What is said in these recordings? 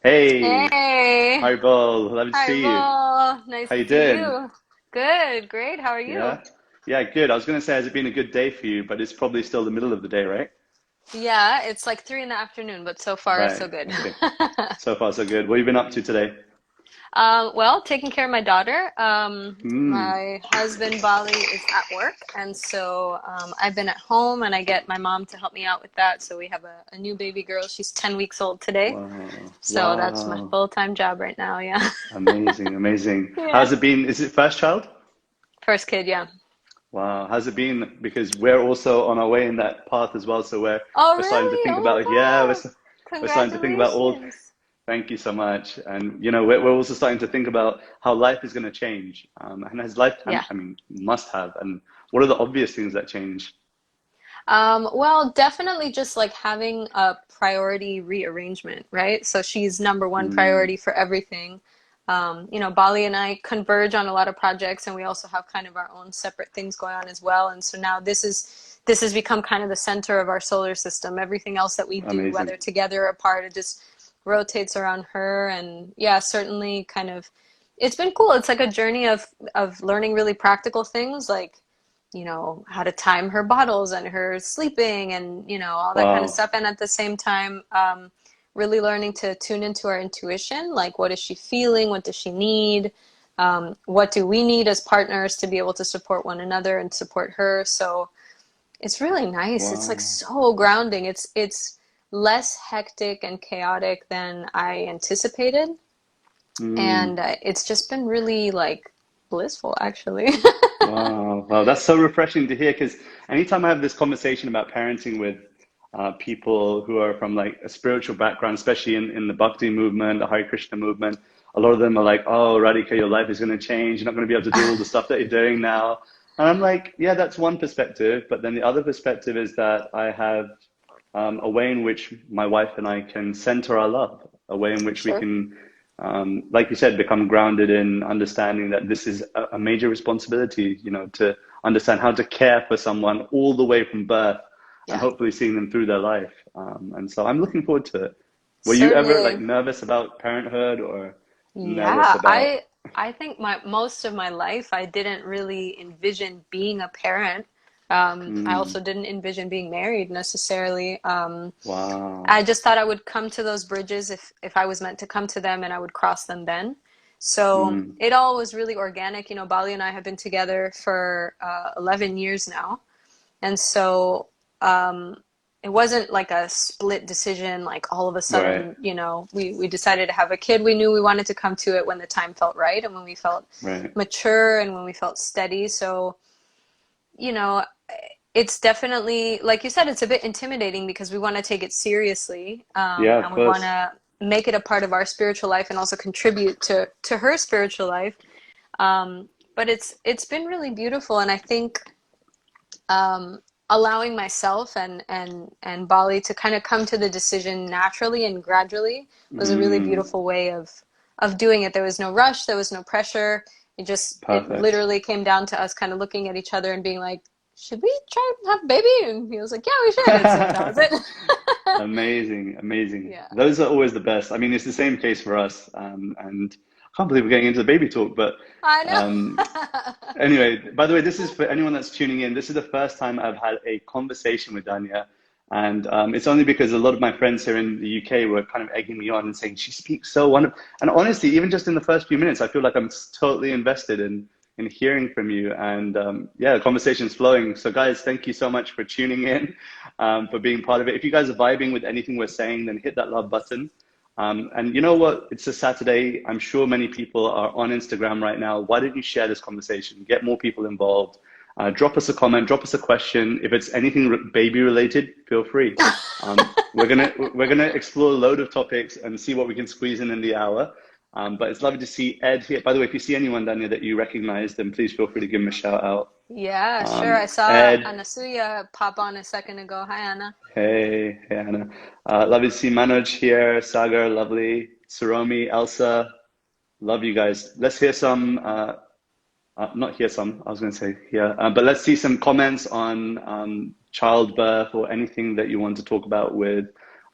Hey, Hey, hi Paul. Love to hi see you. Vol. Nice How to you see doing? you. Good, great. How are you? Yeah? Yeah, good. I was going to say, has it been a good day for you? But it's probably still the middle of the day, right? Yeah, it's like 3 in the afternoon, but so far Right. so good. Okay. So far, so good. What have you been up to today? Well, taking care of my daughter. Hmm. My husband Bali is at work, and so I've been at home, and I get my mom to help me out with that. So we have a new baby girl. She's 10 weeks old today, Wow. so that's my Wow. full-time job right now. Yeah, Amazing, amazing. yeah. How's it been? Is it first child? First kid, yeah. Wow. How's it been? Because we're also on our way in that path as well. So Oh, we're starting to really? think about, yeah, Oh my God. we're starting to think about all. Congratulations. Thank you so much. And we're also starting to think about how life is going to change. And has life, Yeah. I mean, must have. And what are the obvious things that change? Well, definitely just like having a priority rearrangement, right? So she's number one Mm, priority for everything. Bali and I converge on a lot of projects, and we also have kind of our own separate things going on as well. And so now this has become kind of the center of our solar system. Everything else that we do, amazing. whether together or apart, it just rotates around her. And yeah, certainly kind of it's been cool. It's like a journey of learning really practical things like how to time her bottles and her sleeping and, all that kind of Wow. stuff. And at the same time, really learning to tune into our intuition. Like, what is she feeling? What does she need? What do we need as partners to be able to support one another and support her? So it's really nice. It's like Wow. so grounding. It's less hectic and chaotic than I anticipated. And Mm, it's just been really like blissful, actually. wow. Wow. That's so refreshing to hear because anytime I have this conversation about parenting with people who are from like a spiritual background, especially in the Bhakti movement, the Hare Krishna movement, a lot of them are like, oh, Radhika, your life is going to change. You're not going to be able to do all the stuff that you're doing now. And I'm like, yeah, that's one perspective. But then the other perspective is that I have a way in which my wife and I can center our love, a way in which we Sure. can, like you said, become grounded in understanding that this is a major responsibility, to understand how to care for someone all the way from birth and Yeah. hopefully seeing them through their life. And so I'm looking forward to it. Were you ever like Certainly. nervous about parenthood or nervous Yeah, about? I think my most of my life I didn't really envision being a parent. I Mm, also didn't envision being married necessarily. I wow. just thought I would come to those bridges if I was meant to come to them and I would cross them then. So Mm, it all was really organic. Bali and I have been together for 11 years now. And so it wasn't like a split decision, like all of a right, sudden, we decided to have a kid. We knew we wanted to come to it when the time felt right and when we felt right. mature and when we felt steady. So, you know, it's definitely, like you said, it's a bit intimidating because we want to take it seriously, Yeah, of and we want course. to make it a part of our spiritual life and also contribute to her spiritual life. But it's been really beautiful, and I think um, allowing myself and Bali to kind of come to the decision naturally and gradually was a really Mm, beautiful way of doing it. There was no rush, there was no pressure. It perfect. literally came down to us kind of looking at each other and being like, should we try to have a baby? And he was like, yeah, we should. And so that was it. Amazing, amazing. Yeah. Those are always the best. I mean, it's the same case for us. And I can't believe we're getting into the baby talk, but I um, know. anyway, by the way, this is for anyone that's tuning in. This is the first time I've had a conversation with Danya. And it's only because a lot of my friends here in the UK were kind of egging me on and saying, she speaks so wonderful. And honestly, even just in the first few minutes, I feel like I'm totally invested in hearing from you. And yeah, the conversation's flowing. So, guys, thank you so much for tuning in, for being part of it. If you guys are vibing with anything we're saying, then hit that love button. And you know what? It's a Saturday. I'm sure many people are on Instagram right now. Why don't you share this conversation? Get more people involved. Drop us a comment, drop us a question. If it's anything baby related, feel free. We're gonna explore a load of topics and see what we can squeeze in the hour. But it's lovely to see Ed here. By the way, if you see anyone, Daniel, that you recognize, then please feel free to give them a shout out. Yeah, sure. I saw Ed, Anasuya pop on a second ago. Hi, Anna. hey Hannah. Lovely to see Manoj here, Sagar, lovely, Saromi, Elsa, love you guys. Let's hear some. Not hear some, I was going to say here, but let's see some comments on childbirth or anything that you want to talk about with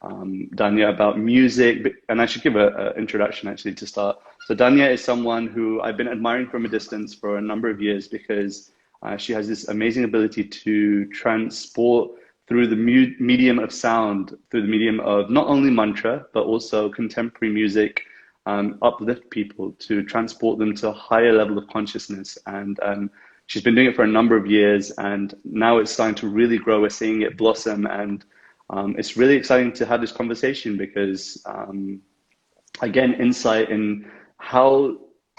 Dhanya, about music. And I should give a introduction actually to start. So Dhanya is someone who I've been admiring from a distance for a number of years because she has this amazing ability to transport through the medium of sound, through the medium of not only mantra, but also contemporary music, uplift people, to transport them to a higher level of consciousness. And she's been doing it for a number of years, and now it's starting to really grow. We're seeing it blossom, and it's really exciting to have this conversation because, again, insight in how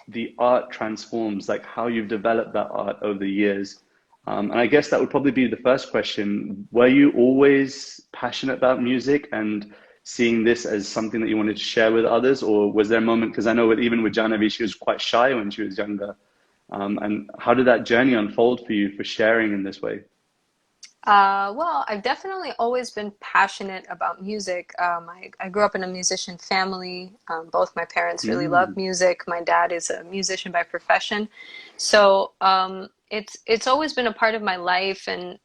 the art transforms, like how you've developed that art over the years. And I guess that would probably be the first question. Were you always passionate about music and seeing this as something that you wanted to share with others? Or was there a moment, because I know even with Janavi, she was quite shy when she was younger. And how did that journey unfold for you for sharing in this way? Well, I've definitely always been passionate about music. I grew up in a musician family. Both my parents really love Mm, music. My dad is a musician by profession. So it's always been a part of my life. And,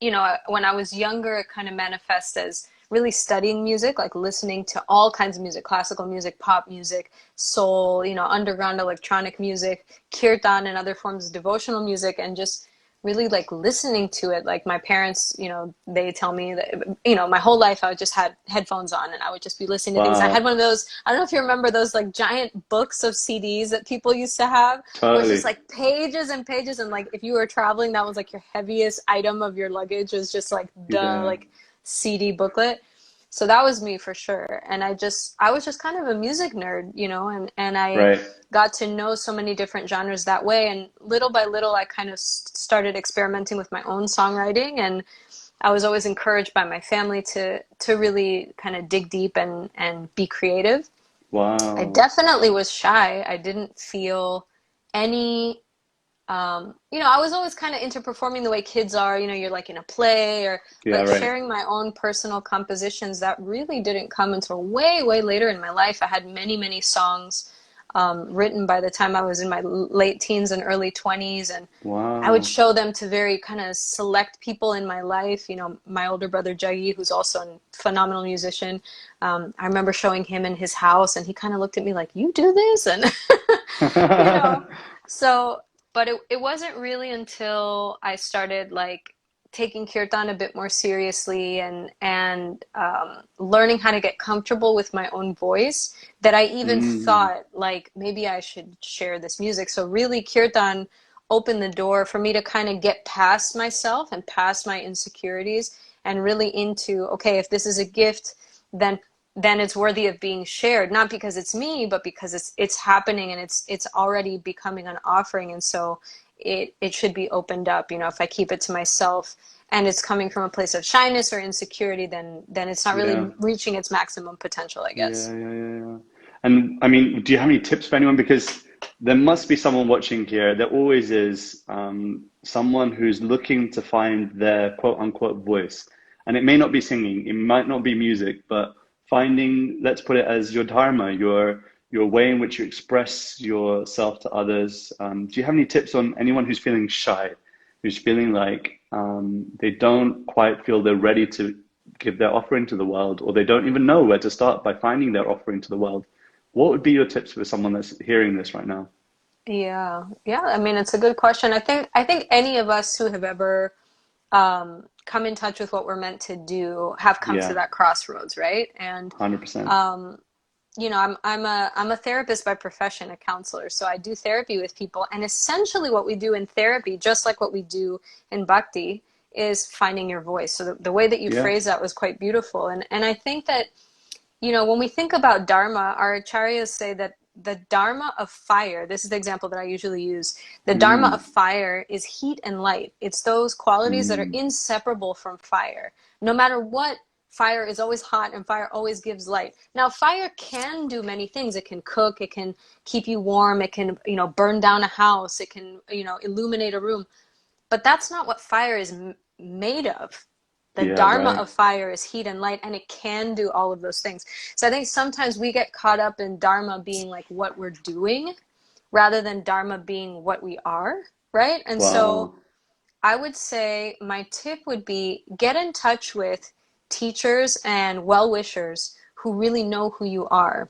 when I was younger, it kind of manifests as really studying music, like listening to all kinds of music, classical music, pop music, soul, underground electronic music, kirtan and other forms of devotional music, and just really like listening to it. Like my parents, they tell me that, my whole life I just had headphones on and I would just be listening to things. I had wow, one of those, I don't know if you remember those like giant books of CDs that people used to have, where it's just totally. like pages and pages. And like if you were traveling, that was like your heaviest item of your luggage, was just like the Yeah, like CD booklet. So that was me for sure. And I was just kind of a music nerd, and I right. got to know so many different genres that way. And little by little, I kind of started experimenting with my own songwriting. And I was always encouraged by my family to really kind of dig deep and be creative. I Wow. definitely was shy. I didn't feel any I was always kind of into performing the way kids are, you're like in a play Yeah, but right. sharing my own personal compositions, that really didn't come until way, way later in my life. I had many, many songs written by the time I was in my late teens and early 20s, and I would Wow. show them to very kind of select people in my life. My older brother Jaggi, who's also a phenomenal musician. I remember showing him in his house, and he kind of looked at me like, "You do this?" And you know, so, but it wasn't really until I started like taking kirtan a bit more seriously and learning how to get comfortable with my own voice, that I even Mm, thought like maybe I should share this music. So really kirtan opened the door for me to kind of get past myself and past my insecurities and really into, okay, if this is a gift, then it's worthy of being shared, not because it's me, but because it's happening and it's already becoming an offering. And so it should be opened up. If I keep it to myself and it's coming from a place of shyness or insecurity, then it's not yeah. really reaching its maximum potential, I Yeah, guess. yeah, yeah, yeah. And I mean, do you have any tips for anyone? Because there must be someone watching here. There always is someone who's looking to find their quote unquote voice. And it may not be singing, it might not be music, but finding, let's put it as your dharma, your way in which you express yourself to others. Do you have any tips on anyone who's feeling shy, who's feeling like they don't quite feel they're ready to give their offering to the world, or they don't even know where to start by finding their offering to the world? What would be your tips for someone that's hearing this right now? Yeah, yeah. I mean, it's a good question. I think any of us who have ever come in touch with what we're meant to do have come to Yeah, that crossroads, right? And 100%. um, I'm a therapist by profession, a counselor. So I do therapy with people, and essentially what we do in therapy, just like what we do in bhakti, is finding your voice. So the way that you Yeah. phrased that was quite beautiful, and I think that when we think about Dharma, our acharyas say that the Dharma of fire, this is the example that I usually use, the Dharma of Mm, fire is heat and light. It's those qualities that are mm, inseparable from fire. No matter what, fire is always hot and fire always gives light. Now, fire can do many things. It can cook, it can keep you warm, it can, burn down a house, it can, illuminate a room. But that's not what fire is made of. The yeah, dharma right. of fire is heat and light, and it can do all of those things. So I think sometimes we get caught up in dharma being like what we're doing rather than dharma being what we are, right? And so Wow. I would say my tip would be get in touch with teachers and well-wishers who really know who you are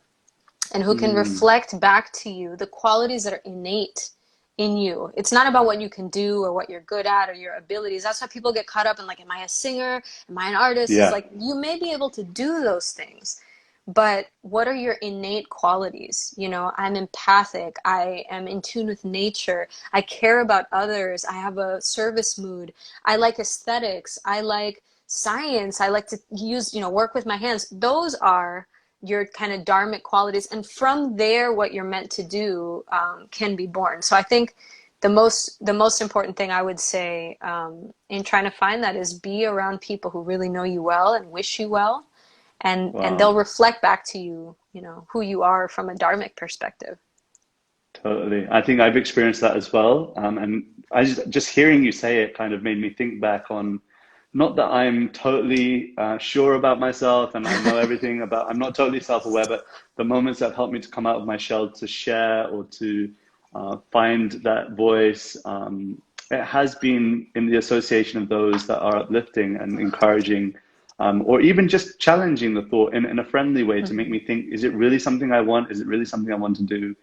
and who can reflect back to you the qualities that are innate in you. It's not about what you can do or what you're good at or your abilities. That's why people get caught up in like, am I a singer? Am I an artist? It's Yeah. like, you may be able to do those things, but what are your innate qualities? You know, I'm empathic. I am in tune with nature. I care about others. I have a service mood. I like aesthetics. I like science. I like to use, you know, work with my hands. Those are your kind of dharmic qualities. And from there, what you're meant to do can be born. So I think the most important thing I would say in trying to find that is be around people who really know you well and wish you well. And they'll reflect back to you, you know, who you are from a dharmic perspective. Totally. I think I've experienced that as well. And I just hearing you say it kind of made me think back on, not that I'm totally sure about myself and I know everything about, I'm not totally self-aware, but the moments that helped me to come out of my shell to share or to find that voice, it has been in the association of those that are uplifting and encouraging, or even just challenging the thought in a friendly way to make me think, is it really something I want? Is it really something I want to do?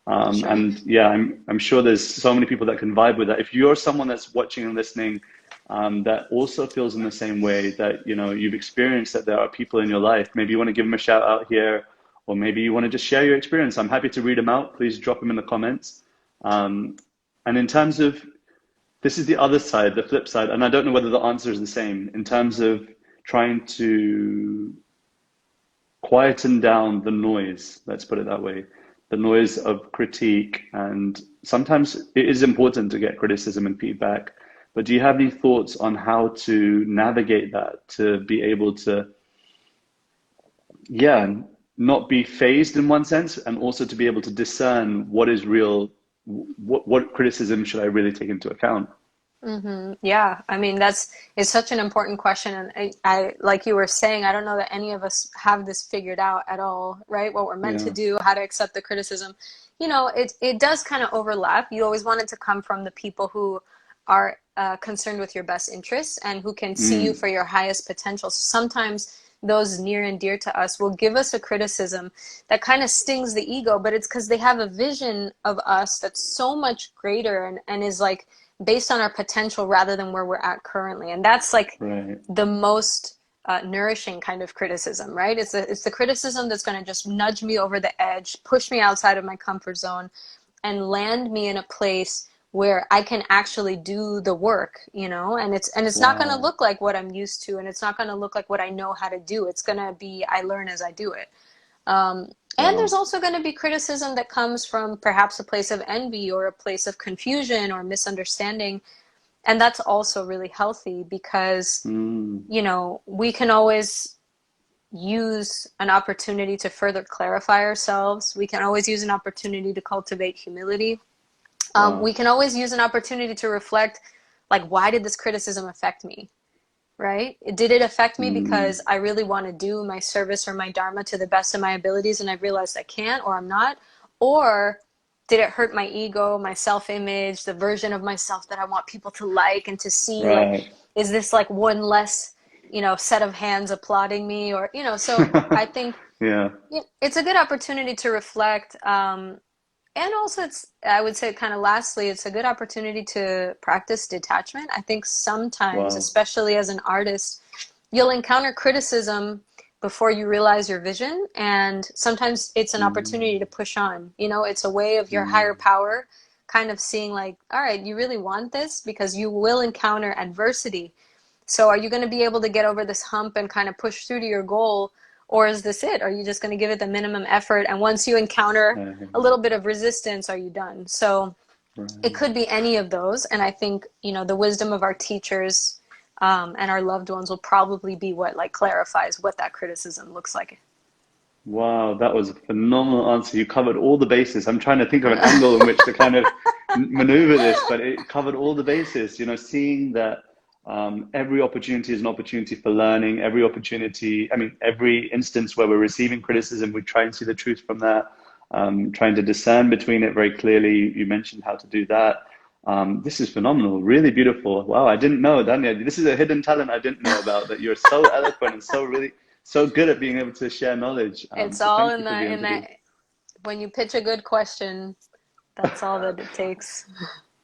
Sure. And yeah, I'm sure there's so many people that can vibe with that. If you're someone that's watching and listening, that also feels in the same way, that, you know, you've experienced that there are people in your life, maybe you want to give them a shout out here, or maybe you want to just share your experience. I'm happy to read them out. Please drop them in the comments. And in terms of, this is the other side, the flip side, and I don't know whether the answer is the same, in terms of trying to quieten down the noise, let's put it that way, the noise of critique. And sometimes it is important to get criticism and feedback, but do you have any thoughts on how to navigate that, to be able to, yeah, not be phased in one sense, and also to be able to discern what is real, what criticism should I really take into account? Yeah, I mean, it's such an important question. And I, like you were saying, I don't know that any of us have this figured out at all, right? What we're meant to Yeah. do, how to accept the criticism. You know, it does kind of overlap. You always want it to come from the people who are concerned with your best interests and who can see you for your highest potential. So sometimes those near and dear to us will give us a criticism that kind of stings the ego, but it's because they have a vision of us that's so much greater and is like based on our potential rather than where we're at currently. And that's like Right. the most nourishing kind of criticism, right? It's the criticism that's going to just nudge me over the edge, push me outside of my comfort zone, and land me in a place where I can actually do the work, you know, and it's not going to Wow. look like what I'm used to, and it's not going to look like what I know how to do. It's going to be, I learn as I do it. And there's Wow. also going to be criticism that comes from perhaps a place of envy or a place of confusion or misunderstanding. And that's also really healthy because, you know, we can always use an opportunity to further clarify ourselves. We can always use an opportunity to cultivate humility. We Wow. can always use an opportunity to reflect, like, why did this criticism affect me? Right? Did it affect me because I really want to do my service or my dharma to the best of my abilities and I realized I can't or I'm not? Or did it hurt my ego, my self-image, the version of myself that I want people to like and to see? Like, Right. is this like one less, you know, set of hands applauding me? Or, you know, so I think Yeah. it's a good opportunity to reflect. And also, I would say, kind of lastly, it's a good opportunity to practice detachment. I think sometimes, Wow. especially as an artist, you'll encounter criticism before you realize your vision. And sometimes it's an opportunity to push on. You know, it's a way of your higher power kind of seeing like, all right, you really want this because you will encounter adversity. So are you going to be able to get over this hump and kind of push through to your goal? Or is this it? Are you just going to give it the minimum effort? And once you encounter a little bit of resistance, are you done? So it Right. could be any of those. And I think, you know, the wisdom of our teachers and our loved ones will probably be what like clarifies what that criticism looks like. Wow, that was a phenomenal answer. You covered all the bases. I'm trying to think of an angle in which to kind of maneuver this, but it covered all the bases. You know, seeing that every opportunity is an opportunity for learning. Every opportunity, I mean, every instance where we're receiving criticism, we try and see the truth from that. Trying to discern between it very clearly. You mentioned how to do that. This is phenomenal, really beautiful. Wow, I didn't know, Danya. This is a hidden talent I didn't know about. That you're so eloquent and so really so good at being able to share knowledge. It's So all thank in you for being the able in to do. that when you pitch a good question, that's all that it takes.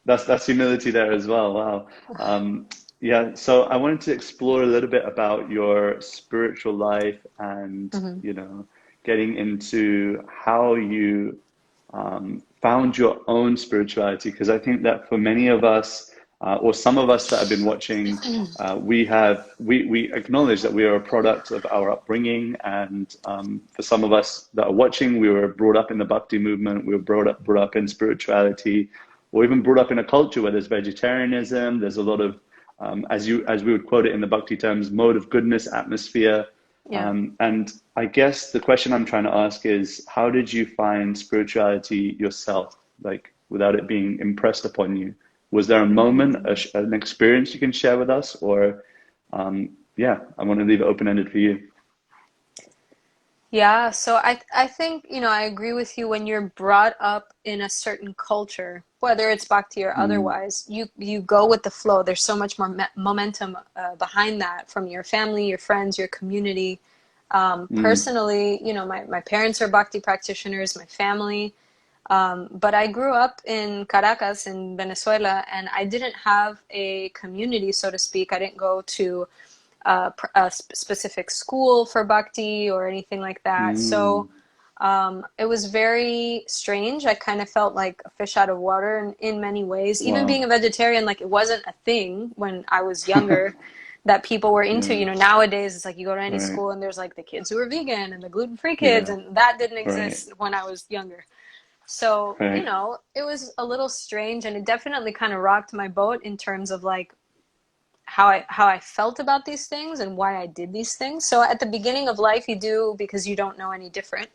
That's humility there as well. Wow. Yeah, so I wanted to explore a little bit about your spiritual life and, Hmm. getting into how you found your own spirituality. Because I think that for many of us, or some of us that have been watching, we acknowledge that we are a product of our upbringing, and for some of us that are watching, we were brought up in the Bhakti movement, we were brought up in spirituality, or even brought up in a culture where there's vegetarianism, there's a lot of as we would quote it in the Bhakti terms, mode of goodness atmosphere. Yeah. And I guess the question I'm trying to ask is, how did you find spirituality yourself, like without it being impressed upon you? Was there a moment, an experience you can share with us, or yeah, I want to leave it open-ended for you. Yeah, so I think, I agree with you when you're brought up in a certain culture, whether it's bhakti or Mm, otherwise, you go with the flow. There's so much more momentum behind that from your family, your friends, your community. mm, Personally, my parents are bhakti practitioners, my family. But I grew up in Caracas in Venezuela, and I didn't have a community, so to speak. I didn't go to a specific school for bhakti or anything like that. mm. So it was very strange. I kind of felt like a fish out of water in many ways. Even being Wow. a vegetarian, like it wasn't a thing when I was younger that people were into. Yeah, Nowadays it's like you go to any right, school and there's like the kids who are vegan and the gluten-free kids, yeah, and that didn't right, exist when I was younger. So, right. it was a little strange, and it definitely kind of rocked my boat in terms of like how I felt about these things and why I did these things. So at the beginning of life, you do because you don't know any different.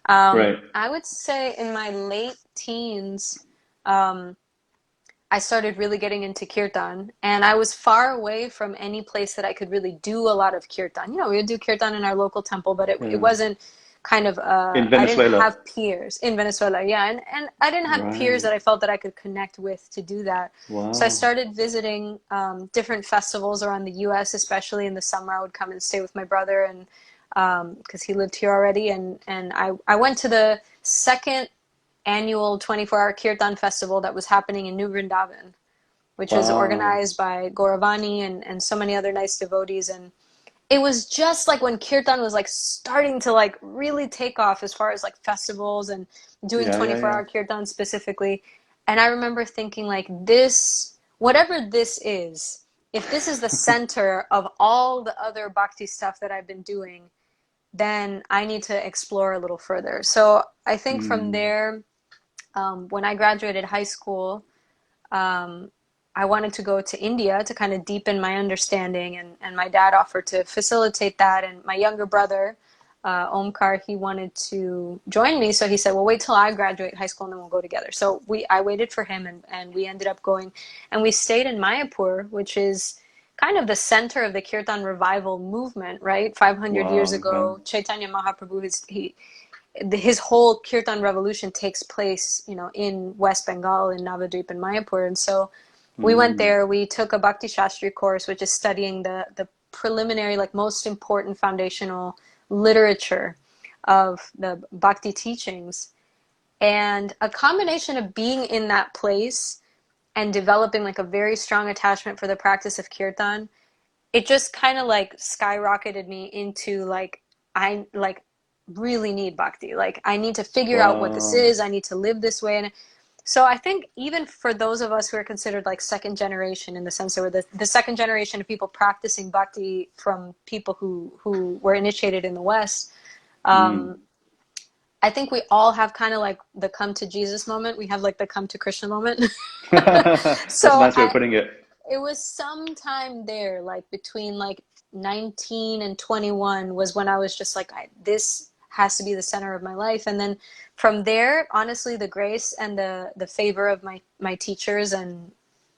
Right. I would say in my late teens, um, I started really getting into kirtan, and I was far away from any place that I could really do a lot of kirtan. We would do kirtan in our local temple, but it Yeah. wasn't kind of In I didn't Venezuela. have peers in Venezuela, yeah, and I didn't have peers Right. that I felt that I could connect with to do that. So I Wow. started visiting different festivals around the U.S., especially in the summer. I would come and stay with my brother, and because he lived here already, and I went to the second annual 24-hour Kirtan festival that was happening in New Vrindavan, which was Wow. organized by Gauravani and so many other nice devotees. And it was just like when Kirtan was like starting to like really take off as far as like festivals and doing Yeah, yeah, 24-hour yeah. Kirtan specifically. And I remember thinking like this, whatever this is, if this is the center of all the other bhakti stuff that I've been doing, then I need to explore a little further. So I think from Mm. there, when I graduated high school, um, I wanted to go to India to kind of deepen my understanding, and my dad offered to facilitate that. And my younger brother, Omkar, he wanted to join me, so he said, "Well, wait till I graduate high school, and then we'll go together." So I waited for him, and we ended up going, and we stayed in Mayapur, which is kind of the center of the Kirtan revival movement, right? 500 years Wow. Yeah. ago, Chaitanya Mahaprabhu, his whole Kirtan revolution takes place, in West Bengal, in Navadvip and Mayapur. And so we went Mm. there, we took a Bhakti Shastri course, which is studying the preliminary, like most important foundational literature of the Bhakti teachings. And a combination of being in that place and developing like a very strong attachment for the practice of Kirtan, it just kind of like skyrocketed me into like I like really need bhakti. Like I need to figure out what this Wow. is. I need to live this way. And so I think even for those of us who are considered like second generation, in the sense that we're the second generation of people practicing bhakti from people who were initiated in the West, Mm. um, I think we all have kind of like the come to Jesus moment. We have like the come to Krishna moment. That's a So nice way of putting it. it was sometime there, like between like 19 and 21 was when I was just like, this has to be the center of my life. And then from there, honestly, the grace and the favor of my teachers and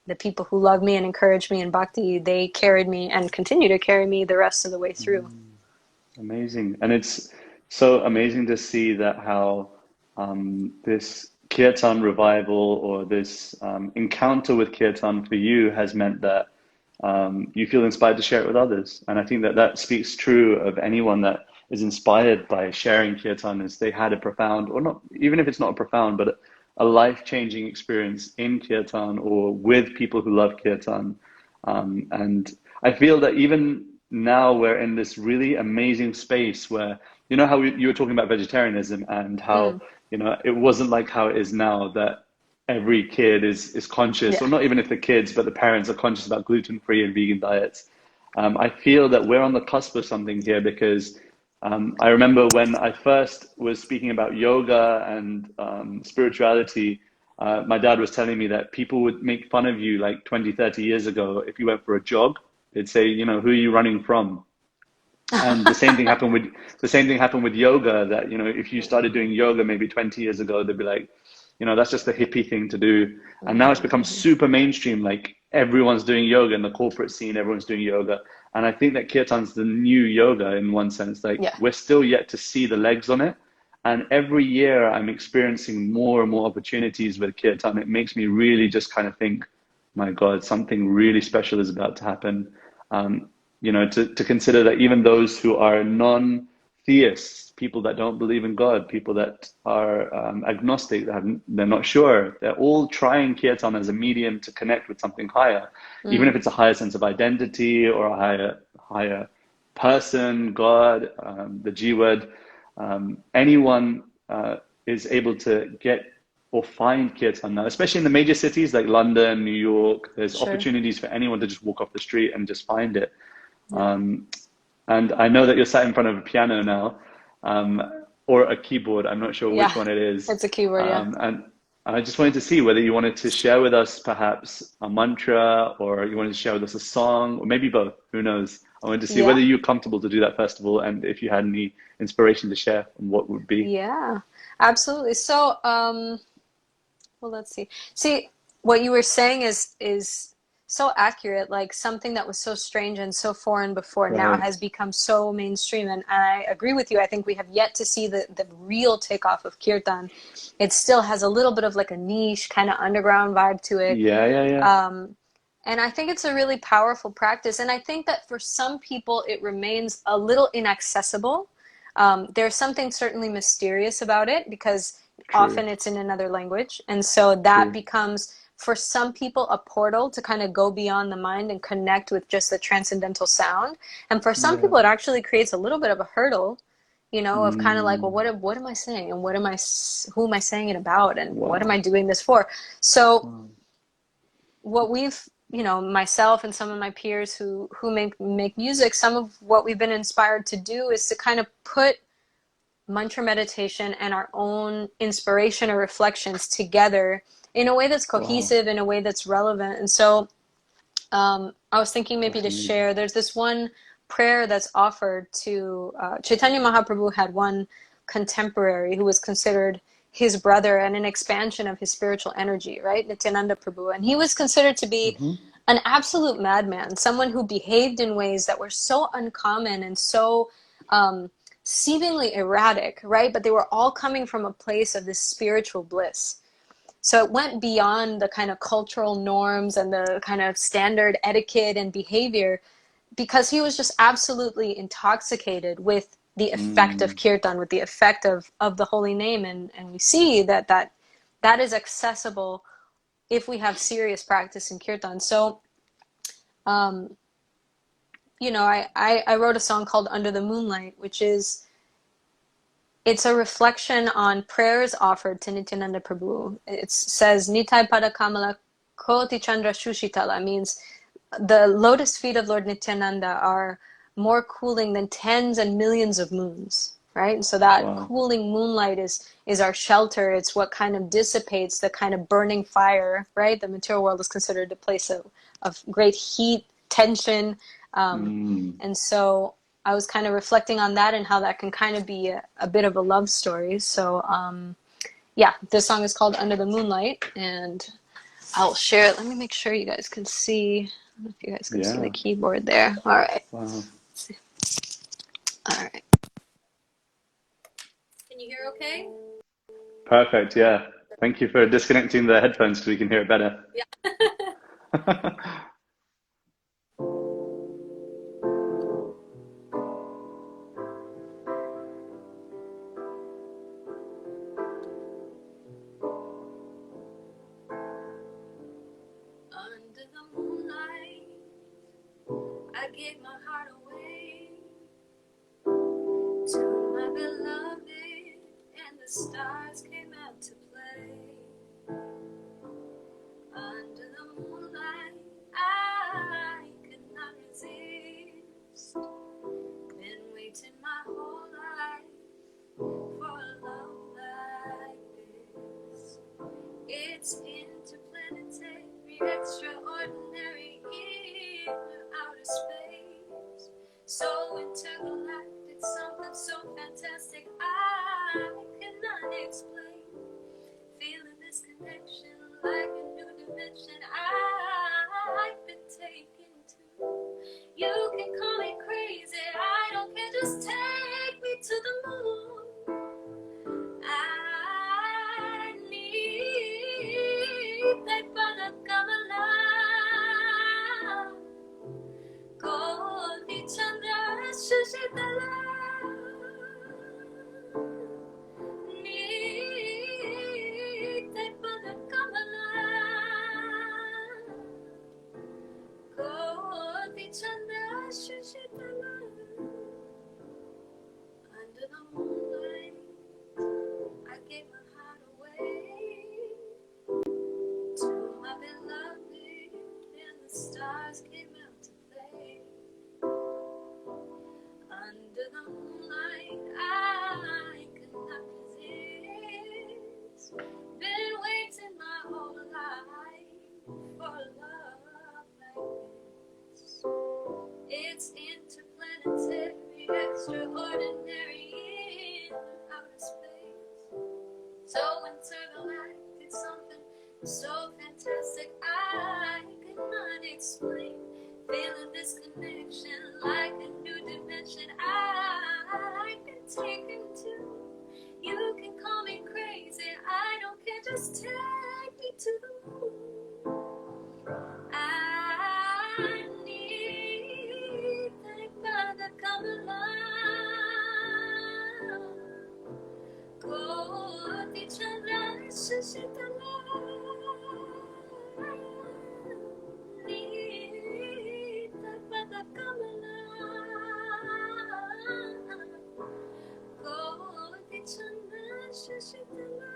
the people who love me and encourage me in bhakti, they carried me and continue to carry me the rest of the way through. Mm. Amazing. And it's so amazing to see that how this kirtan revival or this encounter with kirtan for you has meant that you feel inspired to share it with others. And I think that that speaks true of anyone that is inspired by sharing kirtan, is they had a profound, or not, even if it's not a profound, but a life-changing experience in kirtan or with people who love kirtan. And I feel that even now we're in this really amazing space where, you know, how you were talking about vegetarianism and how, Mm, you know, it wasn't like how it is now that every kid is conscious, or yeah. not even if the kids, but the parents are conscious about gluten-free and vegan diets. I feel that we're on the cusp of something here because I remember when I first was speaking about yoga and spirituality, my dad was telling me that people would make fun of you like 20, 30 years ago if you went for a jog. They'd say, you know, who are you running from? And the same thing happened with yoga, that, you know, if you started doing yoga maybe 20 years ago, they'd be like, you know, that's just a hippie thing to do. And now it's Hmm. become super mainstream. Like everyone's doing yoga in the corporate scene, everyone's doing yoga. And I think that kirtan's the new yoga in one sense. Like Yeah. we're still yet to see the legs on it. And every year I'm experiencing more and more opportunities with kirtan. It makes me really just kind of think, my God, something really special is about to happen. Um, you know, to consider that even those who are non-theists, people that don't believe in God, people that are agnostic, that they're not sure, they're all trying kirtan as a medium to connect with something higher, even if Mm, it's a higher sense of identity or a higher person, God, the G word. Anyone is able to get or find kirtan now, especially in the major cities like London, New York. There's sure. opportunities for anyone to just walk off the street and just find it. Yeah. Um, and I know that you're sat in front of a piano now, or a keyboard. I'm not sure Yeah. which one it is. It's a keyword, yeah. And I just wanted to see whether you wanted to share with us perhaps a mantra, or you wanted to share with us a song, or maybe both. Who knows? I wanted to see whether Yeah. you're comfortable to do that first of all, and if you had any inspiration to share, and what would be. Yeah. Absolutely. So, well, let's see. See, what you were saying is so accurate. Like something that was so strange and so foreign before now Right. has become so mainstream. And I agree with you. I think we have yet to see the real takeoff of kirtan. It still has a little bit of like a niche kind of underground vibe to it. Yeah, yeah, yeah. Um, and I think it's a really powerful practice. And I think that for some people, it remains a little inaccessible. There's something certainly mysterious about it because True, often it's in another language. And so that true. becomes, for some people, a portal to kind of go beyond the mind and connect with just the transcendental sound. And for some Yeah. people, it actually creates a little bit of a hurdle, you know, of kind of like, well, Mm, what am I saying? And who am I saying it about? And what am I wow. doing this for? So Wow. what we've, you know, myself and some of my peers who make music, some of what we've been inspired to do is to kind of put mantra meditation and our own inspiration or reflections together in a way that's Wow. cohesive, in a way that's relevant. And so I was thinking maybe That's to amazing. share, there's this one prayer that's offered to Chaitanya Mahaprabhu had one contemporary who was considered his brother and an expansion of his spiritual energy, right? Nityananda Prabhu. And he was considered to be Hmm. an absolute madman, someone who behaved in ways that were so uncommon and so um, seemingly erratic, right? But they were all coming from a place of this spiritual bliss. So it went beyond the kind of cultural norms and the kind of standard etiquette and behavior because he was just absolutely intoxicated with the effect of Mm, kirtan, with the effect of the holy name. And we see that is accessible if we have serious practice in kirtan. So, um, you know, I wrote a song called Under the Moonlight, which is it's a reflection on prayers offered to Nityananda Prabhu. It says, Nitai Pada Kamala Koti Chandra Shushitala, means the lotus feet of Lord Nityananda are more cooling than tens and millions of moons, right? And so that wow. cooling moonlight is our shelter. It's what kind of dissipates the kind of burning fire, right? The material world is considered a place of great heat, tension. Um, Mm, and so I was kind of reflecting on that and how that can kind of be a bit of a love story. So, yeah, this song is called Under the Moonlight, and I'll share it. Let me make sure you guys can see. I don't know if you guys can see the yeah. keyboard there. All right. Wow. Let's see. All right. Can you hear okay? Perfect. Yeah. Thank you for disconnecting the headphones so we can hear it better. Yeah. gave my heart away to my beloved, and the stars came out to play. Under the moonlight, I could not resist. Been waiting my whole life for a love like this. It's interplanetary, extraordinary in outer space. So intergalactic, something so fantastic I cannot explain. Feeling this connection like a new dimension I've been taken to. You can call me crazy, I don't care, just take me to the moon. I need that bana kamala. Kodi chandra shashitala. Need that bana kamala. Kodi chandra shashitala. Under the moonlight, I gave my heart away to my beloved, and the stars came out to play. Under the moonlight, I could not resist. Been waiting my whole life for a love like this. It's interplanetary, extraordinary in outer space. So intergalactic, something so fantastic I cannot explain. Feeling this connection like a new dimension I've been taken to. You can call me crazy, I don't care, just take me to the moon. I need that bana kamala. Kodi chandra shashitala. Need that bana kamala. Kodi chandra shashitala.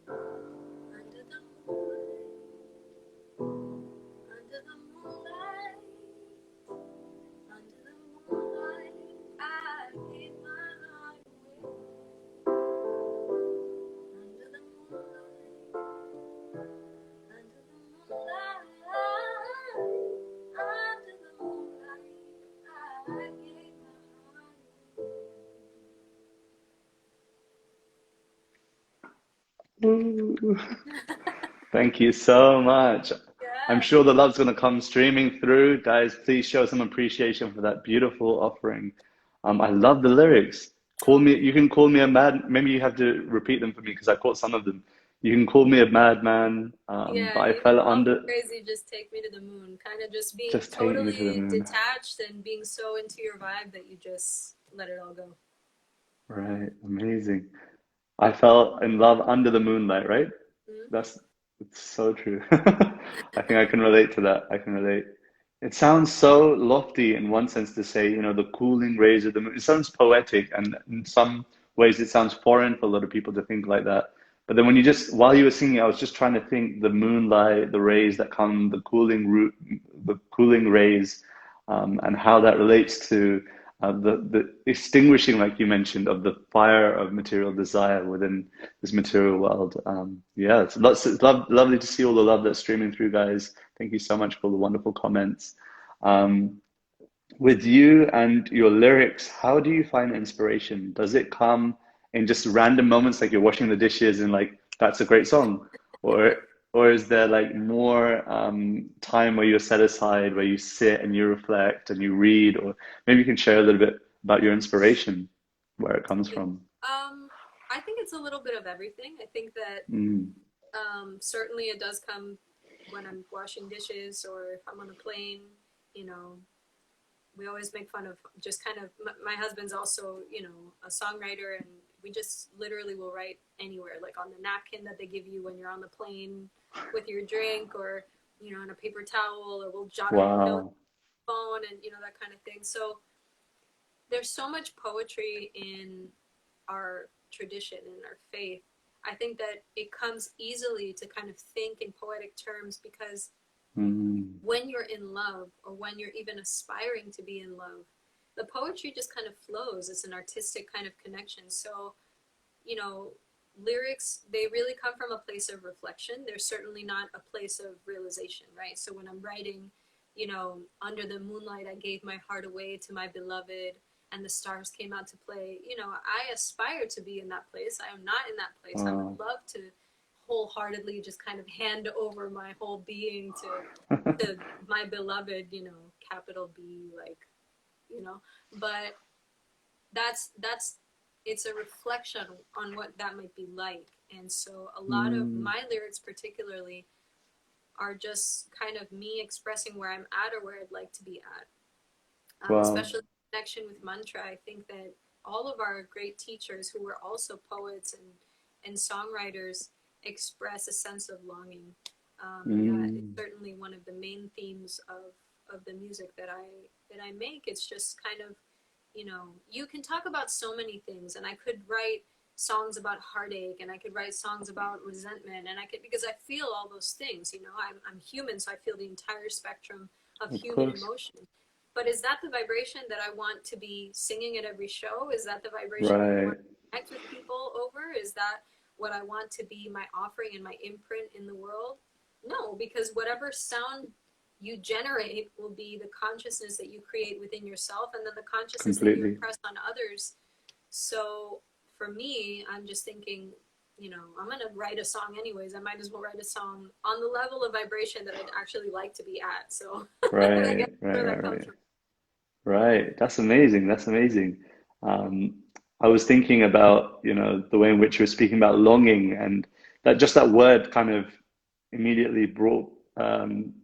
Under the moonlight, under the moonlight, under the moonlight, I gave my heart away. Under the moonlight, under the moonlight, under the moonlight, I gave my heart Ooh. Thank you so much. I'm Yeah. sure the love's going to come streaming through. Guys, please show some appreciation for that beautiful offering. I love the lyrics. Call me, you can call me a mad, maybe you have to repeat them for me because I caught some of them. You can call me a madman, but Yeah, I you can fell call me under, crazy, just take me to the moon. Kind of just being just take me to the totally moon. detached and being so into your vibe that you just let it all go. Right, amazing. I fell in love under the moonlight, right? Hmm. That's it's so true. I think I can relate to that. I can relate. It sounds so lofty in one sense to say, the cooling rays of the moon. It sounds poetic, and in some ways it sounds foreign for a lot of people to think like that. But then when while you were singing, I was just trying to think the moonlight, the rays that come, the cooling rays, and how that relates to the extinguishing, like you mentioned, of the fire of material desire within this material world. Yeah, lovely to see all the love that's streaming through, guys. Thank you so much for the wonderful comments. Um, with you and your lyrics, how do you find inspiration? Does it come in just random moments, like you're washing the dishes and like that's a great song, or or is there like more time where you're set aside, where you sit and you reflect and you read, or maybe you can share a little bit about your inspiration, where it comes from. Um, I think it's a little bit of everything. I think that Mm, certainly it does come when I'm washing dishes or if I'm on a plane. You know, we always make fun of just kind of my husband's also a songwriter, and we just literally will write anywhere, like on the napkin that they give you when you're on the plane with your drink, or on a paper towel, or we'll jot a note wow. phone and, you know, that kind of thing. So there's so much poetry in our tradition, in our faith. I think that it comes easily to kind of think in poetic terms because Mm. when you're in love or when you're even aspiring to be in love, the poetry just kind of flows. It's an artistic kind of connection. So, you know, lyrics, they really come from a place of reflection. They're certainly not a place of realization, right? So when I'm writing, you know, under the moonlight, I gave my heart away to my beloved and the stars came out to play. You know, I aspire to be in that place. I am not in that place. I would love to wholeheartedly just kind of hand over my whole being to my beloved, you know, capital B, like, you know, but that's it's a reflection on what that might be like. And so a lot of Mm. my lyrics particularly are just kind of me expressing where I'm at or where I'd like to be at. Wow. Especially in connection with mantra, I think that all of our great teachers who were also poets and songwriters express a sense of longing. And that is Mm. certainly one of the main themes of the music that I make. It's just kind of, you know, you can talk about so many things, and I could write songs about heartache, and I could write songs about resentment, and I could, because I feel all those things, you know, I'm human, so I feel the entire spectrum of Of human course. emotion. But is that the vibration that I want to be singing at every show? Is that the vibration that I want Right. to connect with people over? Is that what I want to be my offering and my imprint in the world? No, because whatever sound you generate will be the consciousness that you create within yourself and then the consciousness that you Completely. impress on others. So for me, I'm just thinking, you know, I'm going to write a song anyways. I might as well write a song on the level of vibration that I'd actually like to be at. So I guess Right. Right. where that Right. comes Right. from. Right. That's amazing. That's amazing. Um, I was thinking about, you know, the way in which you were speaking about longing, and that just that word kind of immediately brought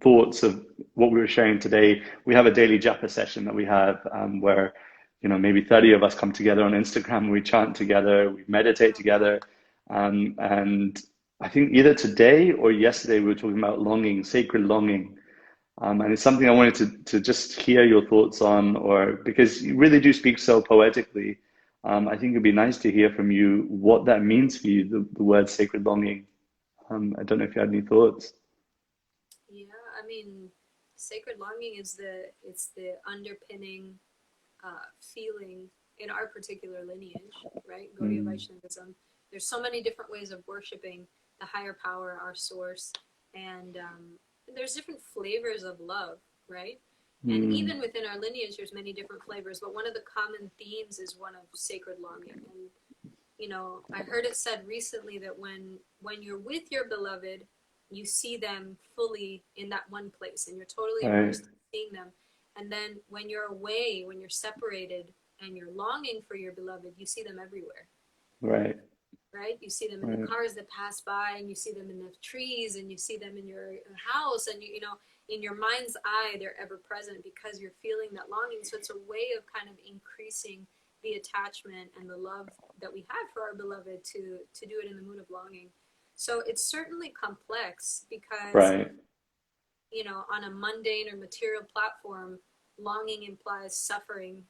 thoughts of what we were sharing today. We have a daily japa session that we have where, you know, maybe 30 of us come together on Instagram, we chant together, we meditate together. And I think either today or yesterday we were talking about longing, sacred longing. And it's something I wanted to just hear your thoughts on, or because you really do speak so poetically. I think it'd be nice to hear from you what that means for you, the word sacred longing. I don't know if you had any thoughts. Yeah, I mean, sacred longing is it's the underpinning feeling in our particular lineage, right? Gaudiya Mm, Vaishnavism. There's so many different ways of worshiping the higher power, our source, and there's different flavors of love, right? And mm, even within our lineage, there's many different flavors. But one of the common themes is one of sacred longing. And you know, I heard it said recently that when you're with your beloved, you see them fully in that one place, and you're totally right, immersed in seeing them. And then when you're away, when you're separated, and you're longing for your beloved, you see them everywhere, right, right? You see them in the right, cars that pass by, and you see them in the trees, and you see them in your house, and you know, in your mind's eye, they're ever present because you're feeling that longing. So it's a way of kind of increasing the attachment and the love that we have for our beloved to do it in the mood of longing. So it's certainly complex because, right, you know, on a mundane or material platform, longing implies suffering,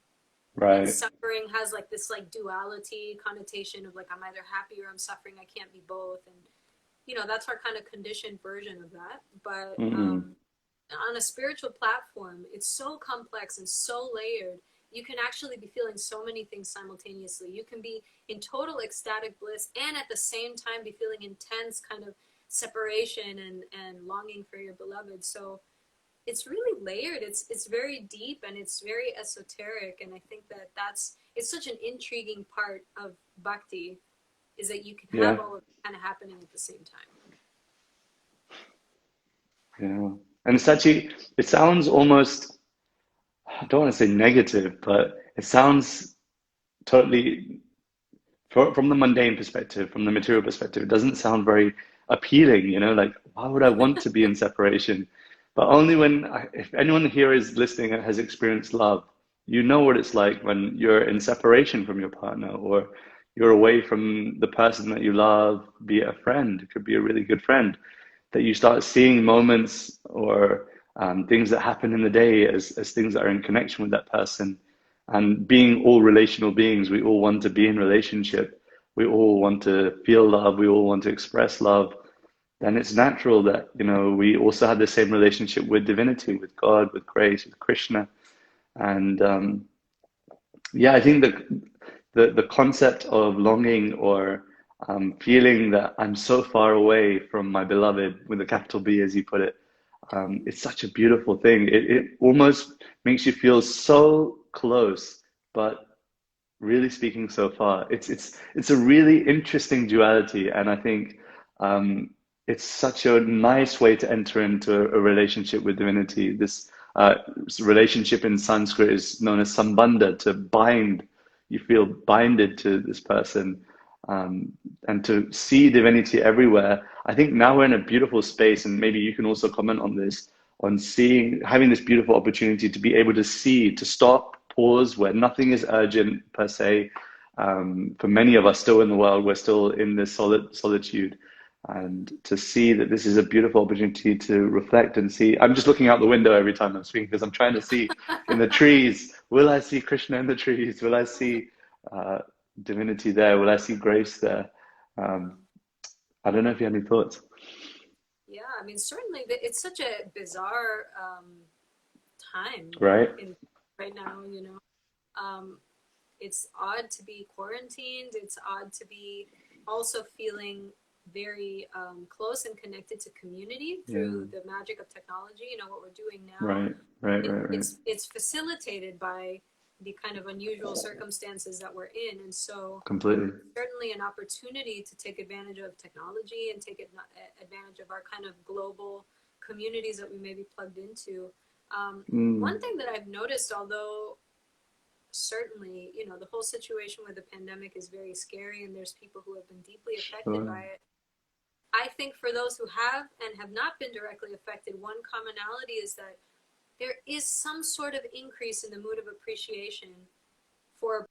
and right, suffering has like this like duality connotation of like I'm either happy or I'm suffering, I can't be both. And you know, that's our kind of conditioned version of that. But mm, on a spiritual platform, it's so complex and so layered. You can actually be feeling so many things simultaneously. You can be in total ecstatic bliss and at the same time be feeling intense kind of separation and longing for your beloved. So it's really layered. It's very deep and it's very esoteric. And I think that it's such an intriguing part of bhakti is that you can yeah, have all of it kind of happening at the same time. yeah. And it's actually, it sounds almost, I don't want to say negative, but it sounds totally from the mundane perspective, from the material perspective, it doesn't sound very appealing, you know, like why would I want to be in separation? But only when, if anyone here is listening and has experienced love, you know what it's like when you're in separation from your partner or you're away from the person that you love, be it a friend, it could be a really good friend, that you start seeing moments or things that happen in the day as things that are in connection with that person. And being all relational beings, we all want to be in relationship. We all want to feel love. We all want to express love. Then it's natural that, we also have the same relationship with divinity, with God, with grace, with Krishna. And yeah, I think the concept of longing or feeling that I'm so far away from my beloved, with a capital B, as you put it, it's such a beautiful thing. It almost makes you feel so close, but really speaking so far. It's a really interesting duality, and I think it's such a nice way to enter into a relationship with divinity. This relationship in Sanskrit is known as sambandha, to bind. You feel binded to this person, and to see divinity everywhere. I think now we're in a beautiful space, and maybe you can also comment on this, on having this beautiful opportunity to be able to see, to stop, pause, where nothing is urgent per se. For many of us still in the world, we're still in this solitude, and to see that this is a beautiful opportunity to reflect and see. I'm just looking out the window every time I'm speaking because I'm trying to see in the trees. Will I see Krishna in the trees? Will I see uh, divinity there? Will I see grace there? Um, I don't know if you have any thoughts. Yeah, I mean, certainly it's such a bizarre time Right? in right now, you know. It's odd to be quarantined. It's odd to be also feeling very close and connected to community Yeah. through the magic of technology. You know, what we're doing now, Right. Right. Right. Right. it's facilitated by the kind of unusual circumstances that we're in, and so Completely. certainly an opportunity to take advantage of technology and take advantage of our kind of global communities that we may be plugged into. One Mm. thing that I've noticed, although certainly, you know, the whole situation with the pandemic is very scary and there's people who have been deeply affected Sure. by it. I think for those who have and have not been directly affected, one commonality is that there is some sort of increase in the mood of appreciation for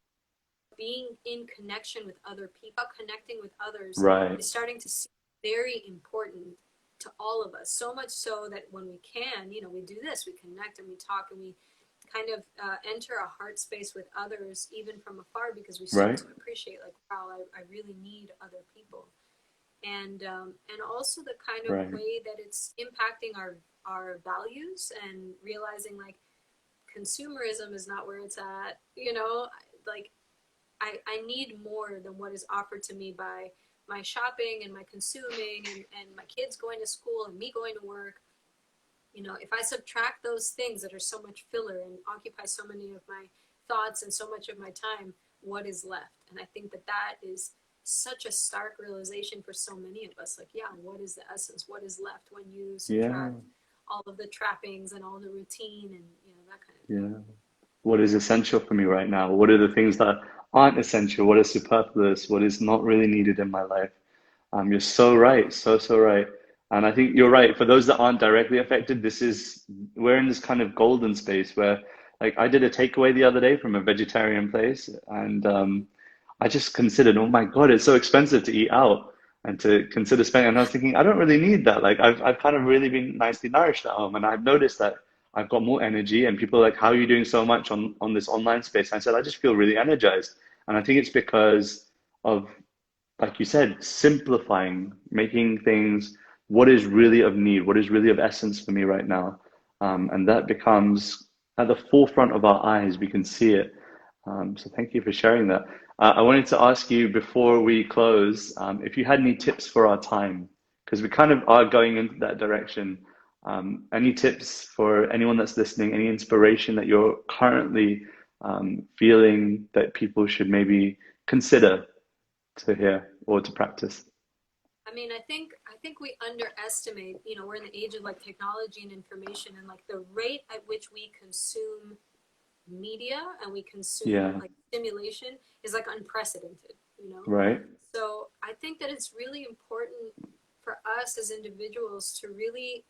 being in connection with other people. Connecting with others Right. is starting to seem very important to all of us. So much so that when we can, you know, we do this, we connect and we talk and we kind of enter a heart space with others, even from afar, because we start Right. to appreciate, like, wow, I really need other people. And also the kind of Right. way that it's impacting our values and realizing, like, consumerism is not where it's at, you know, like I need more than what is offered to me by my shopping and my consuming and my kids going to school and me going to work. You know, if I subtract those things that are so much filler and occupy so many of my thoughts and so much of my time, what is left? And I think that that is such a stark realization for so many of us. Like, yeah, what is the essence? What is left when you Yeah. subtract all of the trappings and all the routine and, you know, that kind of thing? Yeah. What is essential for me right now? What are the things that aren't essential? What is superfluous? What is not really needed in my life? You're so right, so right. And I think you're right. For those that aren't directly affected, we're in this kind of golden space where, like, I did a takeaway the other day from a vegetarian place, and I just considered, oh my God, it's so expensive to eat out and to consider spending. And I was thinking, I don't really need that. Like, I've kind of really been nicely nourished at home, and I've noticed that I've got more energy. And people are like, how are you doing so much on this online space? And I said, I just feel really energized, and I think it's because of, like you said, simplifying, making things what is really of need, what is really of essence for me right now. And that becomes at the forefront of our eyes. We can see it. So thank you for sharing that. I wanted to ask you before we close, if you had any tips for our time, because we kind of are going into that direction. Any tips for anyone that's listening, any inspiration that you're currently feeling that people should maybe consider to hear or to practice? I mean, I think we underestimate, you know, we're in the age of like technology and information, and like the rate at which we consume media and we consume Yeah, like stimulation is like unprecedented, you know? right, So I think that it's really important for us as individuals to really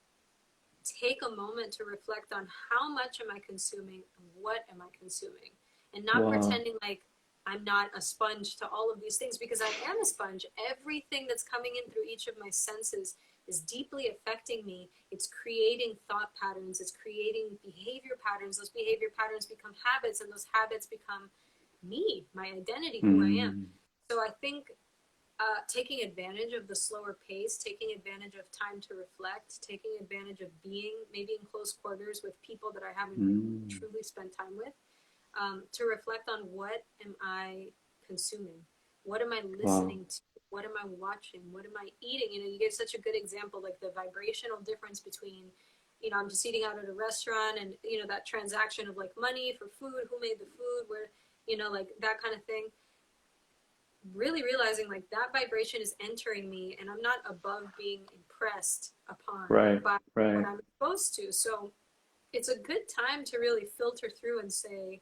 take a moment to reflect on how much am I consuming and what am I consuming, and not wow, pretending like I'm not a sponge to all of these things, because I am a sponge. Everything that's coming in through each of my senses is deeply affecting me, it's creating thought patterns, it's creating behavior patterns. Those behavior patterns become habits, and those habits become me, my identity, who I am. So I think taking advantage of the slower pace, taking advantage of time to reflect, taking advantage of being maybe in close quarters with people that I haven't truly spent time with, to reflect on what am I consuming? What am I listening to? What am I watching? What am I eating? You know, you gave such a good example, like the vibrational difference between, you know, I'm just eating out at a restaurant and, you know, that transaction of like money for food, who made the food, where, you know, like that kind of thing. Really realizing like that vibration is entering me and I'm not above being impressed upon by what I'm exposed to. So it's a good time to really filter through and say,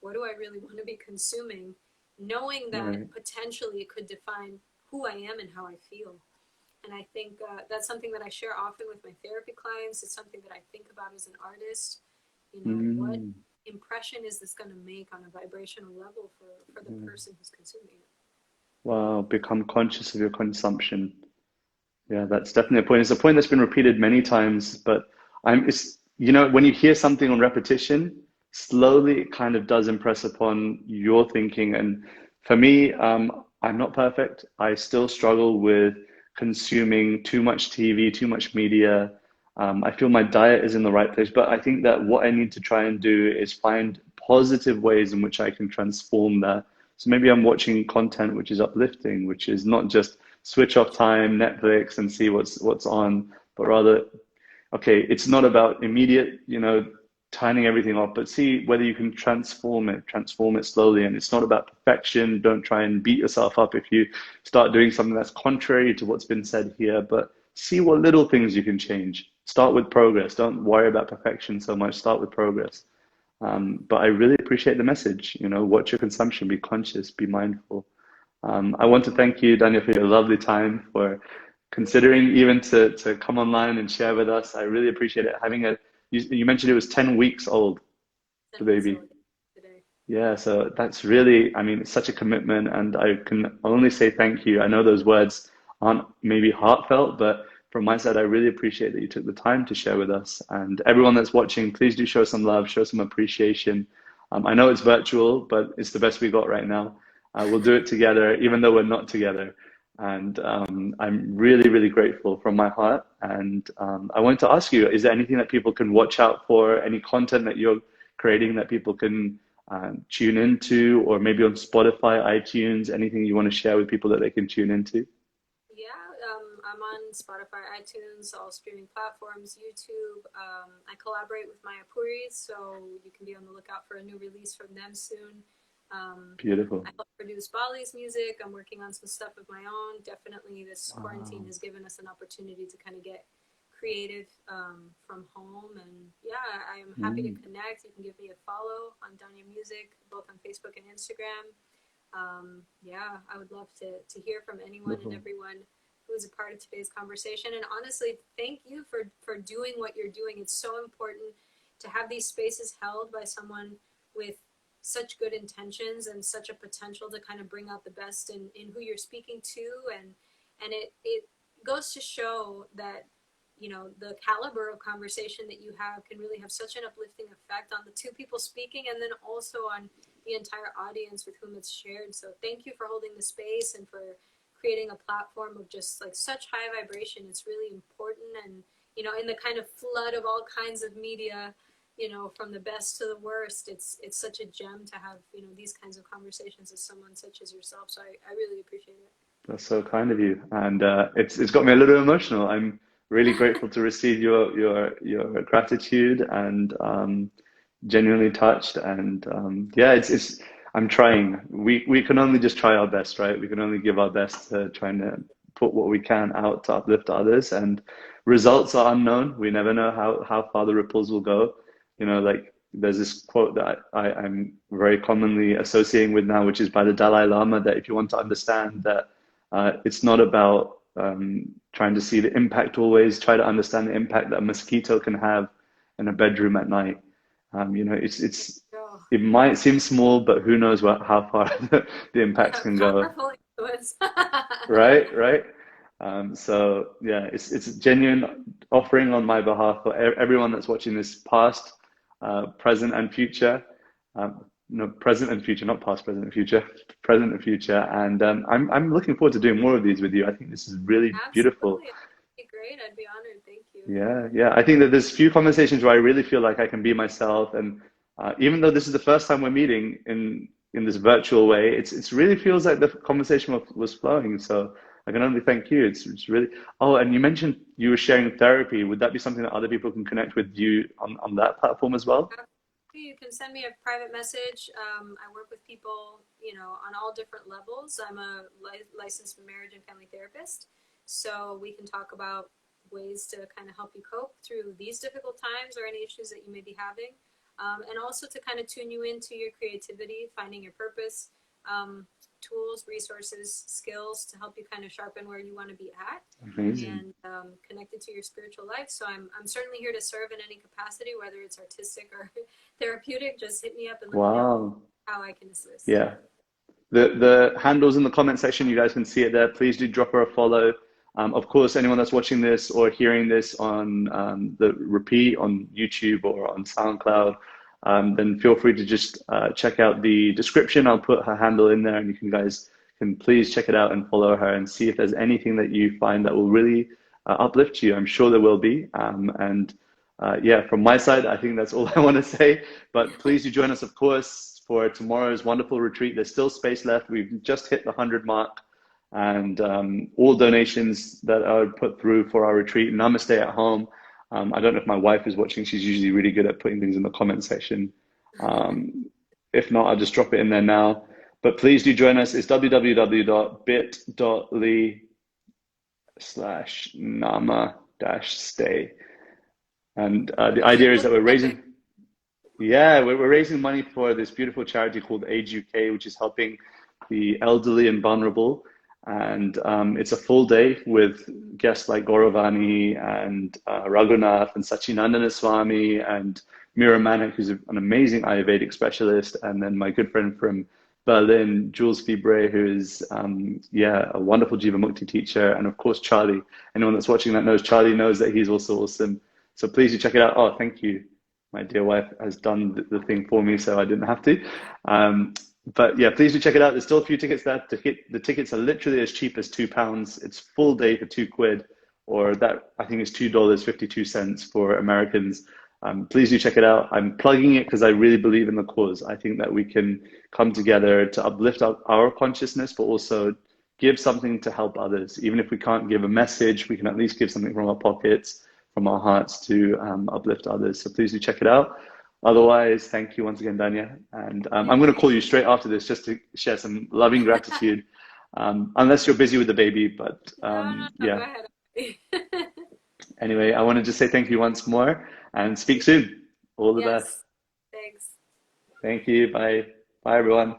what do I really want to be consuming? Knowing that potentially it could define who I am and how I feel. And I think that's something that I share often with my therapy clients. It's something that I think about as an artist. You know, what impression is this going to make on a vibrational level for the person who's consuming it? Wow, become conscious of your consumption. Yeah, that's definitely a point. It's a point that's been repeated many times, but it's, you know, when you hear something on repetition, slowly it kind of does impress upon your thinking. And for me, I'm not perfect. I still struggle with consuming too much TV, too much media. I feel my diet is in the right place, but I think that what I need to try and do is find positive ways in which I can transform that. So maybe I'm watching content which is uplifting, which is not just switch off time, Netflix, and see what's on, but rather, okay, it's not about immediate, you know, turning everything off, but see whether you can transform it slowly. And it's not about perfection. Don't try and beat yourself up if you start doing something that's contrary to what's been said here, but see what little things you can change. Start with progress. Don't worry about perfection so much. Start with progress. But I really appreciate the message, you know, watch your consumption, be conscious, be mindful. I want to thank you, Danya, for your lovely time, for considering even to come online and share with us. I really appreciate it. You mentioned it was 10 weeks old, the 10 weeks baby. old today. Yeah, so that's really, I mean, it's such a commitment, and I can only say thank you. I know those words aren't maybe heartfelt, but from my side, I really appreciate that you took the time to share with us. And everyone that's watching, please do show some love, show some appreciation. I know it's virtual, but it's the best we got right now. We'll do it together, even though we're not together. And I'm really, really grateful from my heart. And I wanted to ask you, is there anything that people can watch out for, any content that you're creating that people can tune into, or maybe on Spotify, iTunes, anything you want to share with people that they can tune into? Yeah, I'm on Spotify, iTunes, all streaming platforms, YouTube. I collaborate with my Apuris, so you can be on the lookout for a new release from them soon. Beautiful. I help produce Bali's music. I'm working on some stuff of my own. Definitely, this quarantine Wow. has given us an opportunity to kind of get creative from home. And yeah, I'm happy to connect. You can give me a follow on Dhanya Music, both on Facebook and Instagram. Yeah, I would love to hear from anyone and Wonderful. everyone who is a part of today's conversation. And honestly, thank you for doing what you're doing. It's so important to have these spaces held by someone with such good intentions and such a potential to kind of bring out the best in who you're speaking to. And it goes to show that, you know, the caliber of conversation that you have can really have such an uplifting effect on the two people speaking, and then also on the entire audience with whom it's shared. So thank you for holding the space and for creating a platform of just like such high vibration. It's really important. And, you know, in the kind of flood of all kinds of media, you know, from the best to the worst, it's such a gem to have, you know, these kinds of conversations with someone such as yourself. So I really appreciate That's so kind of you, and it's got me a little emotional. I'm really grateful to receive your gratitude, and genuinely touched. And yeah, it's I'm trying. We can only just try our best, right? We can only give our best to trying to put what we can out to uplift others. And results are unknown. We never know how far the ripples will go. You know, like there's this quote that I'm very commonly associating with now, which is by the Dalai Lama, that if you want to understand that it's not about trying to see the impact always, try to understand the impact that a mosquito can have in a bedroom at night. You know, it. it might seem small, but who knows how far the impacts Yeah, can go. powerful influence. Right, right. So yeah, it's a genuine offering on my behalf for everyone that's watching this, past, present, and future. No, present and future, not past, present, and future, present and future. And I'm looking forward to doing more of these with you. I think this is really beautiful. Absolutely. That'd be great. I'd be honored. Thank you. Yeah, yeah. I think that there's few conversations where I really feel like I can be myself, and even though this is the first time we're meeting in this virtual way, it's really feels like the conversation was flowing. So I can only thank you. It's really. Oh, and you mentioned you were sharing therapy. Would that be something that other people can connect with you on that platform as well? You can send me a private message. I work with people, on all different levels. I'm a licensed marriage and family therapist, so we can talk about ways to kind of help you cope through these difficult times or any issues that you may be having, and also to kind of tune you into your creativity, finding your purpose, tools, resources, skills to help you kind of sharpen where you want to be at Amazing. and connected to your spiritual life. So I'm certainly here to serve in any capacity, whether it's artistic or therapeutic. Just hit me up and let me know Wow. how I can assist. Yeah. The handles in the comment section, you guys can see it there. Please do drop her a follow. Of course, anyone that's watching this or hearing this on the repeat on YouTube or on SoundCloud, then feel free to just check out the description. I'll put her handle in there, and you guys can please check it out and follow her and see if there's anything that you find that will really uplift you. I'm sure there will be. And yeah, from my side, I think that's all I want to say. But please do join us, of course, for tomorrow's wonderful retreat. There's still space left. We've just hit the 100 mark, and all donations that are put through for our retreat. Namaste at home. I don't know if my wife is watching. She's usually really good at putting things in the comment section. If not, I'll just drop it in there now. But please do join us. It's www.bit.ly/nama-stay. And the idea is that we're raising money for this beautiful charity called Age UK, which is helping the elderly and vulnerable. And it's a full day with guests like Gauravani and Raghunath and Sachinandana Swami and Mira Manik, who's an amazing Ayurvedic specialist, and then my good friend from Berlin, Jules Fibre, who is a wonderful Jiva Mukti teacher, and of course Charlie. Anyone that's watching that knows Charlie knows that he's also awesome. So please do check it out. Oh, thank you. My dear wife has done the thing for me, so I didn't have to. But yeah, please do check it out. There's still a few tickets left. The tickets are literally as cheap as £2. It's full day for £2, or that I think is $2.52 for Americans. Please do check it out. I'm plugging it because I really believe in the cause. I think that we can come together to uplift our consciousness, but also give something to help others. Even if we can't give a message, we can at least give something from our pockets, from our hearts to uplift others. So please do check it out. Otherwise, thank you once again, Dhanya. And I'm going to call you straight after this just to share some loving gratitude, unless you're busy with the baby. But No, yeah. go ahead. Anyway, I want to just say thank you once more and speak soon. All the best. Yes, thanks. Thank you. Bye. Bye, everyone.